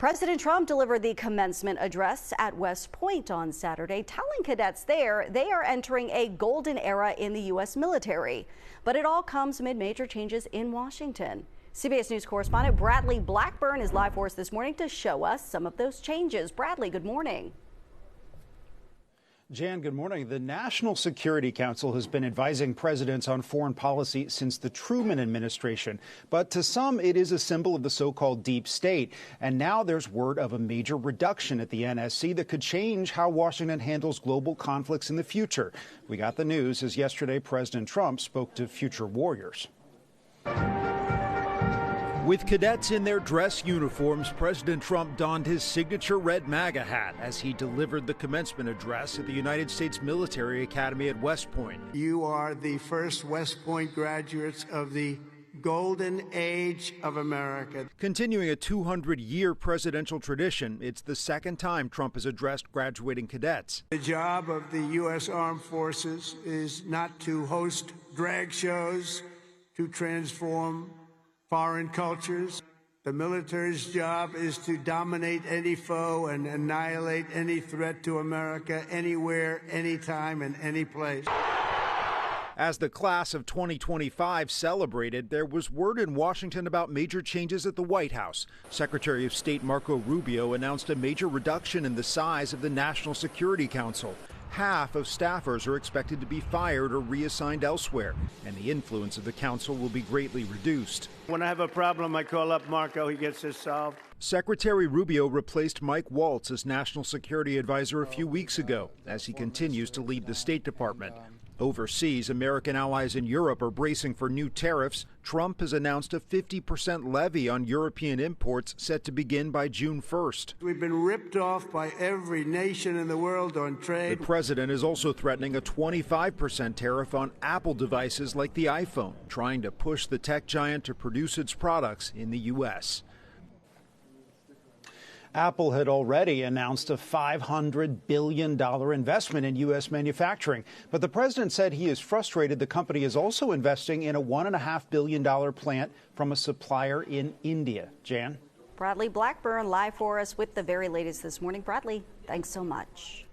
President Trump delivered the commencement address at West Point on Saturday, telling cadets there they are entering a golden era in the U.S. military. But it all comes amid major changes in Washington. CBS News correspondent Bradley Blackburn is live for us this morning to show us some of those changes. Bradley, good morning. Jan, good morning. The National Security Council has been advising presidents on foreign policy since the Truman administration. But to some, it is a symbol of the so-called deep state. And now there's word of a major reduction at the NSC that could change how Washington handles global conflicts in the future. We got the news as yesterday President Trump spoke to future warriors. With cadets in their dress uniforms, President Trump donned his signature red MAGA hat as he delivered the commencement address at the United States Military Academy at West Point. You are the first West Point graduates of the golden age of America. Continuing a 200-year presidential tradition, it's the second time Trump has addressed graduating cadets. The job of the U.S. Armed Forces is not to host drag shows, to transform foreign cultures. The military's job is to dominate any foe and annihilate any threat to America anywhere, anytime, and any place. As the class of 2025 celebrated, there was word in Washington about major changes at the White House. Secretary of State Marco Rubio announced a major reduction in the size of the National Security Council. Half of staffers are expected to be fired or reassigned elsewhere, and the influence of the council will be greatly reduced. When I have a problem, I call up Marco. He gets it solved. Secretary Rubio replaced Mike Waltz as National Security Advisor a few weeks ago as he continues to lead the State Department. Overseas, American allies in Europe are bracing for new tariffs. Trump has announced a 50% levy on European imports set to begin by June 1st. We've been ripped off by every nation in the world on trade. The president is also threatening a 25% tariff on Apple devices like the iPhone, trying to push the tech giant to produce its products in the U.S. Apple had already announced a $500 billion investment in U.S. manufacturing. But the president said he is frustrated the company is also investing in a $1.5 billion plant from a supplier in India. Jan? Bradley Blackburn live for us with the very latest this morning. Bradley, thanks so much.